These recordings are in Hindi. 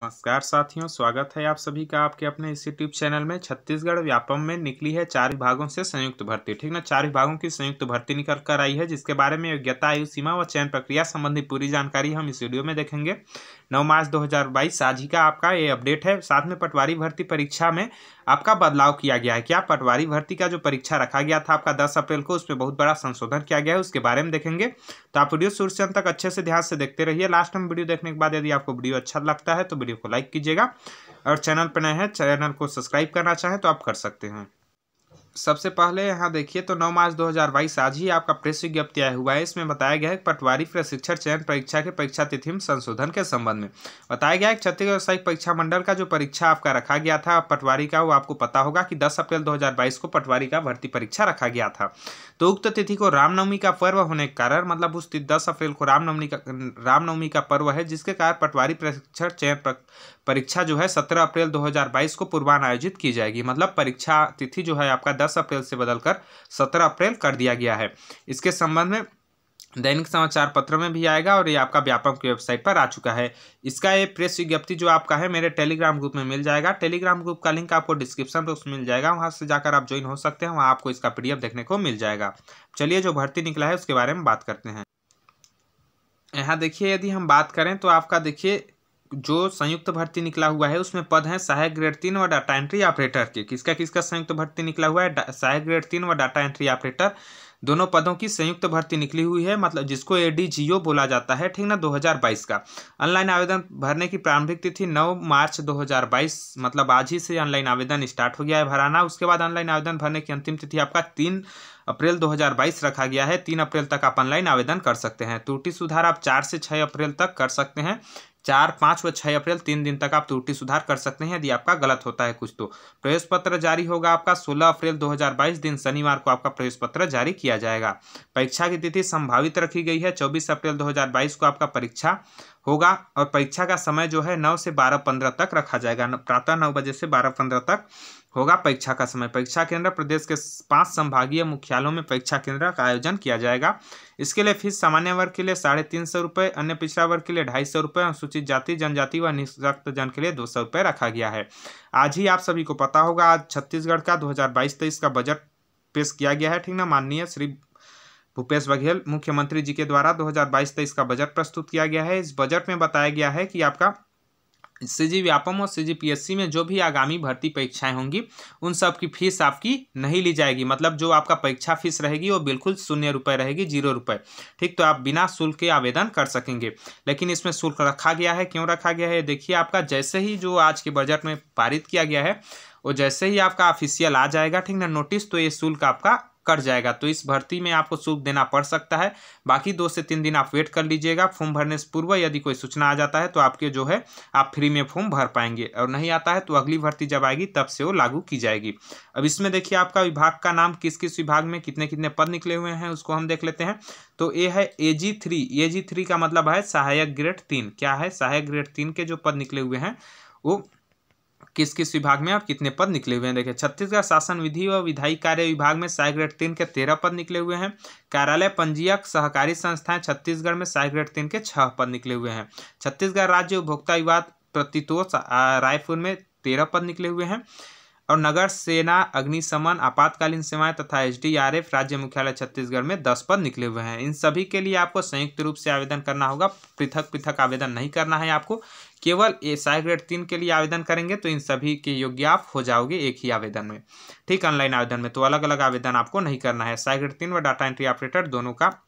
नमस्कार साथियों, स्वागत है आप सभी का आपके अपने इस यूट्यूब चैनल में। छत्तीसगढ़ व्यापम में निकली है 4 विभागों से संयुक्त भर्ती। ठीक ना, 4 विभागों की संयुक्त भर्ती निकल कर आई है, जिसके बारे में योग्यता, आयु सीमा व चयन प्रक्रिया संबंधी पूरी जानकारी हम इस वीडियो में देखेंगे। 9 मार्च 2022 आज ही का आपका ये अपडेट है। साथ में पटवारी भर्ती परीक्षा में आपका बदलाव किया गया है। क्या पटवारी भर्ती का जो परीक्षा रखा गया था आपका 10 अप्रैल को, उस पर बहुत बड़ा संशोधन किया गया है, उसके बारे में देखेंगे। तो आप वीडियो शुरू से अंत तक अच्छे से ध्यान से देखते रहिए। लास्ट में वीडियो देखने के बाद यदि आपको वीडियो अच्छा लगता है तो वीडियो को लाइक कीजिएगा, और चैनल पर नए हैं, चैनल को सब्सक्राइब करना चाहें तो आप कर सकते हैं। सबसे पहले यहाँ देखिए, तो 9 मार्च 2022 आज ही आपका प्रेस विज्ञप्ति आया हुआ है। इसमें बताया गया है कि पटवारी प्रशिक्षण चयन परीक्षा के परीक्षा तिथि में संशोधन के संबंध में बताया गया है कि छत्तीसगढ़ व्यावसायिक परीक्षा मंडल का जो परीक्षा आपका रखा गया था पटवारी का, वो आपको पता होगा कि 10 अप्रैल 2022 को पटवारी का भर्ती परीक्षा रखा गया था। तो उक्त तिथि को रामनवमी का पर्व होने के कारण, मतलब उस 10 अप्रैल को रामनवमी का पर्व है, जिसके कारण पटवारी प्रशिक्षण चयन परीक्षा जो है 17 अप्रैल 2022 को पूर्वान्ह आयोजित की जाएगी। मतलब परीक्षा तिथि जो है आपका 10 अप्रैल से बदलकर 17 अप्रैल कर दिया गया है। इसके संबंध में दैनिक समाचार पत्र में भी आएगा और ये आपका व्यापम की वेबसाइट पर आ चुका है। इसका ये प्रेस विज्ञप्ति जो आपका है मेरे टेलीग्राम ग्रुप में मिल जाएगा। टेलीग्राम ग्रुप का लिंक आपको डिस्क्रिप्शन बॉक्स में मिल जाएगा, वहां से जाकर आप ज्वाइन हो सकते हैं। वहां आपको इसका PDF देखने को मिल जाएगा। चलिए, जो भर्ती निकला है उसके बारे में बात करते हैं। यहाँ देखिए, यदि हम बात करें तो आपका देखिए जो संयुक्त भर्ती निकला हुआ है उसमें पद हैं सहायक ग्रेड 3 व डाटा एंट्री ऑपरेटर के। किसका किसका संयुक्त भर्ती निकला हुआ है? सहायक ग्रेड 3 व डाटा एंट्री ऑपरेटर, दोनों पदों की संयुक्त भर्ती निकली हुई है। मतलब जिसको ADGO बोला जाता है, ठीक ना, 2022 का। ऑनलाइन आवेदन भरने की प्रारंभिक तिथि 9 मार्च 2022, मतलब आज ही से ऑनलाइन आवेदन स्टार्ट हो गया है भराना। उसके बाद ऑनलाइन आवेदन भरने की अंतिम तिथि आपका 3 अप्रैल 2022 रखा गया है। 3 अप्रैल तक आप ऑनलाइन आवेदन कर सकते हैं। त्रुटि सुधार आप 4 से 6 अप्रैल तक कर सकते हैं। 4, 5 व 6 अप्रैल 3 दिन तक आप त्रुटि सुधार कर सकते हैं यदि आपका गलत होता है कुछ तो। प्रवेश पत्र जारी होगा आपका 16 अप्रैल 2022 दिन शनिवार को आपका प्रवेश पत्र जारी किया जाएगा। परीक्षा की तिथि संभावित रखी गई है 24 अप्रैल 2022 को आपका परीक्षा होगा, और परीक्षा का समय जो है 9 से 12:15 तक रखा जाएगा। प्रातः 9 बजे से 12:15 तक होगा परीक्षा का समय। परीक्षा केंद्र प्रदेश के 5 संभागीय मुख्यालयों में परीक्षा केंद्र का आयोजन किया जाएगा। इसके लिए फीस सामान्य वर्ग के लिए 350 रुपये, अन्य पिछड़ा वर्ग के लिए 250 रुपये, अनुसूचित जाति जनजाति व निःशक्त जन के लिए 200 रुपये रखा गया है। आज ही आप सभी को पता होगा, आज छत्तीसगढ़ का 2022-23 का बजट पेश किया गया है, ठीक ना। माननीय श्री भूपेश बघेल मुख्यमंत्री जी के द्वारा 2022-23 का बजट प्रस्तुत किया गया है। इस बजट में बताया गया है कि आपका CG व्यापम और CGPSC में जो भी आगामी भर्ती परीक्षाएं होंगी उन सब की फीस आपकी नहीं ली जाएगी। मतलब जो आपका परीक्षा फीस रहेगी वो बिल्कुल 0 रुपये रहेगी, 0 रुपये। ठीक, तो आप बिना शुल्क के आवेदन कर सकेंगे। लेकिन इसमें शुल्क रखा गया है। क्यों रखा गया है? देखिए, आपका जैसे ही जो आज के बजट में पारित किया गया है वो जैसे ही आपका ऑफिशियल आ जाएगा, ठीक ना, नोटिस, तो ये शुल्क आपका कट जाएगा। तो इस भर्ती में आपको शुल्क देना पड़ सकता है। बाकी 2 से 3 दिन आप वेट कर लीजिएगा। फॉर्म भरने से पूर्व यदि कोई सूचना आ जाता है तो आपके जो है आप फ्री में फॉर्म भर पाएंगे, और नहीं आता है तो अगली भर्ती जब आएगी तब से वो लागू की जाएगी। अब इसमें देखिए आपका विभाग का नाम, किस किस विभाग में कितने कितने पद निकले हुए हैं उसको हम देख लेते हैं। तो ये है AG3। AG3 का मतलब है सहायक ग्रेड 3। क्या है? सहायक ग्रेड 3 के जो पद निकले हुए हैं वो किस किस विभाग में और कितने पद निकले हुए हैं। देखिए, छत्तीसगढ़ शासन विधि व विधायी कार्य विभाग में सहायक ग्रेड 3 के 13 पद निकले हुए हैं। कार्यालय पंजीयक सहकारी संस्थाएं छत्तीसगढ़ में सहायक ग्रेड 3 के 6 पद निकले हुए हैं। छत्तीसगढ़ राज्य उपभोक्ता विवाद प्रतितोष रायपुर में 13 पद निकले हुए हैं। और नगर सेना, अग्निशमन, आपातकालीन सेवाएं तथा SDRF राज्य मुख्यालय छत्तीसगढ़ में 10 पद निकले हुए हैं। इन सभी के लिए आपको संयुक्त रूप से आवेदन करना होगा, पृथक पृथक आवेदन नहीं करना है आपको। केवल सहायक ग्रेड 3 के लिए आवेदन करेंगे तो इन सभी के योग्य आप हो जाओगे एक ही आवेदन में। ठीक, ऑनलाइन आवेदन में तो अलग अलग आवेदन आपको नहीं करना है। सहायक ग्रेड 3 व डाटा एंट्री ऑपरेटर दोनों का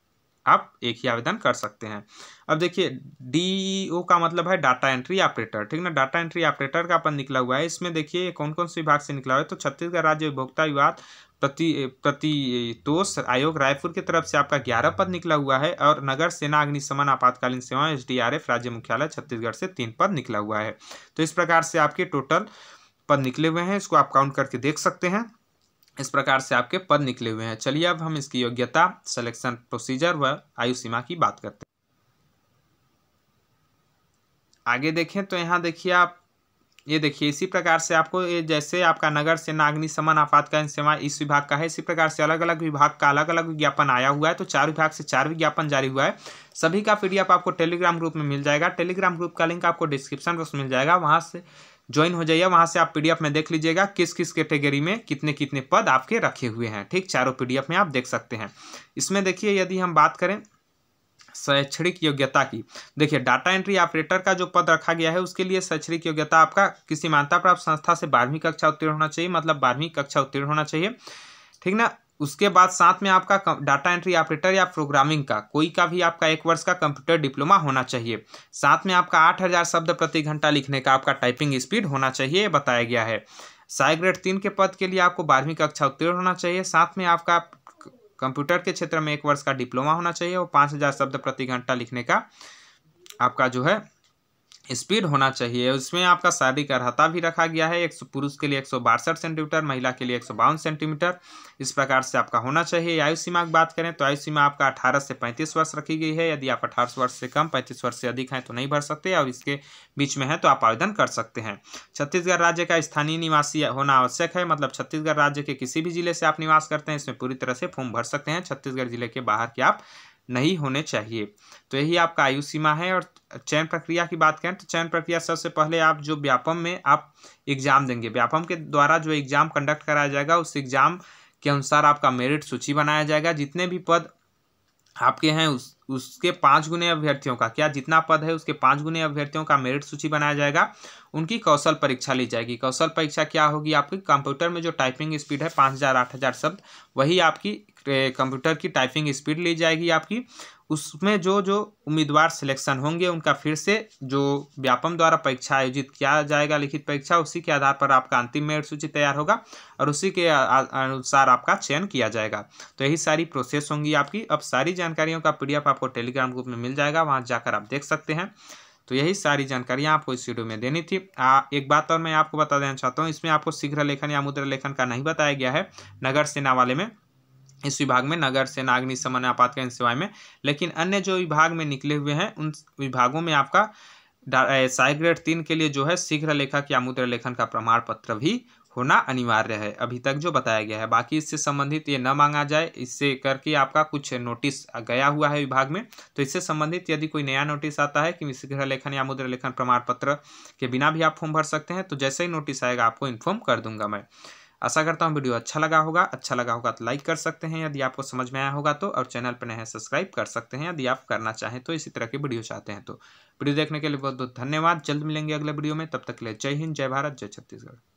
आप एक ही आवेदन कर सकते हैं। अब देखिए, DEO का मतलब है डाटा एंट्री ऑपरेटर, ठीक ना। डाटा एंट्री ऑपरेटर का पद निकला हुआ है। इसमें देखिए कौन कौन से विभाग से निकला हुआ है। तो छत्तीसगढ़ राज्य उपभोक्ता विवाद प्रतितोष आयोग रायपुर की तरफ से आपका 11 पद निकला हुआ है। और नगर सेना, अग्निशमन, आपातकालीन सेवाएं SDRF राज्य मुख्यालय छत्तीसगढ़ से 3 पद निकला हुआ है। तो इस प्रकार से आपके टोटल पद निकले हुए हैं, इसको आप काउंट करके देख सकते हैं। इस प्रकार से आपके पद निकले हुए हैं। चलिए अब हम इसकी योग्यता, सिलेक्शन प्रोसीजर व आयु सीमा की बात करते हैं। आगे देखें तो यहाँ देखिए आप ये देखिए इसी प्रकार से आपको ये जैसे आपका नगर सेना अग्निशमन आपातकालीन सेवा इस विभाग का है, इसी प्रकार से अलग अलग विभाग का अलग अलग विज्ञापन आया हुआ है। तो 4 विभाग से 4 विज्ञापन जारी हुआ है। सभी का PDF आपको टेलीग्राम ग्रुप में मिल जाएगा। टेलीग्राम ग्रुप का लिंक आपको डिस्क्रिप्शन बॉक्स में मिल जाएगा, वहाँ से ज्वाइन हो जाइए। वहाँ से आप PDF में देख लीजिएगा किस किस कैटेगरी में कितने कितने पद आपके रखे हुए हैं। ठीक, चारों PDF में आप देख सकते हैं। इसमें देखिए यदि हम बात करें शैक्षणिक योग्यता की, देखिए डाटा एंट्री ऑपरेटर का जो पद रखा गया है उसके लिए शैक्षणिक योग्यता आपका किसी मान्यता प्राप्त संस्था से 12वीं कक्षा उत्तीर्ण होना चाहिए, मतलब 12वीं कक्षा उत्तीर्ण होना चाहिए। ठीक ना। उसके बाद साथ में आपका डाटा एंट्री ऑपरेटर या प्रोग्रामिंग का कोई का भी आपका 1 वर्ष का कंप्यूटर डिप्लोमा होना चाहिए। साथ में आपका 8000 शब्द प्रति घंटा लिखने का आपका टाइपिंग स्पीड होना चाहिए, बताया गया है। सहायक ग्रेड 3 के पद के लिए आपको 12वीं कक्षा उत्तीर्ण होना चाहिए। साथ में आपका कंप्यूटर के क्षेत्र में 1 वर्ष का डिप्लोमा होना चाहिए और 5000 शब्द प्रति घंटा लिखने का आपका जो है स्पीड होना चाहिए। उसमें आपका शारीरिक अर्हता भी रखा गया है, पुरुष के लिए 162 सेंटीमीटर, महिला के लिए 152 सेंटीमीटर, इस प्रकार से आपका होना चाहिए। आयु सीमा की बात करें तो आयु सीमा आपका 18 से 35 वर्ष रखी गई है। यदि आप 18 वर्ष से कम 35 वर्ष से अधिक हैं तो नहीं भर सकते, और इसके बीच में है तो आप आवेदन कर सकते हैं। छत्तीसगढ़ राज्य का स्थानीय निवासी होना आवश्यक है, मतलब छत्तीसगढ़ राज्य के किसी भी जिले से आप निवास करते हैं इसमें पूरी तरह से फॉर्म भर सकते हैं। छत्तीसगढ़ जिले के बाहर के आप नहीं होने चाहिए। तो यही आपका आयु सीमा है। और चयन प्रक्रिया की बात करें तो चयन प्रक्रिया सबसे पहले आप जो व्यापम में आप एग्जाम देंगे, व्यापम के द्वारा जो एग्जाम कंडक्ट कराया जाएगा उस एग्जाम के अनुसार आपका मेरिट सूची बनाया जाएगा। जितने भी पद आपके हैं उसके 5 गुने अभ्यर्थियों का, क्या जितना पद है उसके 5 गुने अभ्यर्थियों का मेरिट सूची बनाया जाएगा। उनकी कौशल परीक्षा ली जाएगी। कौशल परीक्षा क्या होगी, आपकी कंप्यूटर में जो टाइपिंग स्पीड है 5000 8000 शब्द, वही आपकी कंप्यूटर की टाइपिंग स्पीड ली जाएगी आपकी। उसमें जो जो उम्मीदवार सिलेक्शन होंगे उनका फिर से जो व्यापम द्वारा परीक्षा आयोजित किया जाएगा, लिखित परीक्षा, उसी के आधार पर आपका अंतिम मेरिट सूची तैयार होगा और उसी के अनुसार आपका चयन किया जाएगा। तो यही सारी प्रोसेस होंगी आपकी। अब सारी जानकारियों का PDF आपको टेलीग्राम ग्रुप में मिल जाएगा, वहाँ जाकर आप देख सकते हैं। तो यही सारी जानकारियाँ आपको इस वीडियो में देनी थी। एक बात और मैं आपको बता देना चाहता हूँ, इसमें आपको शीघ्र लेखन या मुद्रा लेखन का नहीं बताया गया है नगर सेना वाले में, इस विभाग में नगर सेना अग्निशमन आपातकालीन सेवाएं में। लेकिन अन्य जो विभाग में निकले हुए हैं उन विभागों में आपका सहायक ग्रेड 3 के लिए जो है शीघ्र लेखक या मुद्रा लेखन का प्रमाण पत्र भी होना अनिवार्य है, अभी तक जो बताया गया है। बाकी इससे संबंधित ये न मांगा जाए, इससे करके आपका कुछ नोटिस गया हुआ है विभाग में, तो इससे संबंधित यदि कोई नया नोटिस आता है कि शीघ्र लेखन या मुद्रा लेखन प्रमाण पत्र के बिना भी आप फॉर्म भर सकते हैं, तो जैसे ही नोटिस आएगा आपको इन्फॉर्म कर दूंगा मैं। आशा करता हूँ वीडियो अच्छा लगा होगा तो लाइक कर सकते हैं यदि आपको समझ में आया होगा तो, और चैनल पर नए हैं सब्सक्राइब कर सकते हैं यदि आप करना चाहें तो, इसी तरह की वीडियो चाहते हैं तो। वीडियो देखने के लिए बहुत बहुत धन्यवाद। जल्द मिलेंगे अगले वीडियो में, तब तक के लिए जय हिंद, जय भारत, जय छत्तीसगढ़।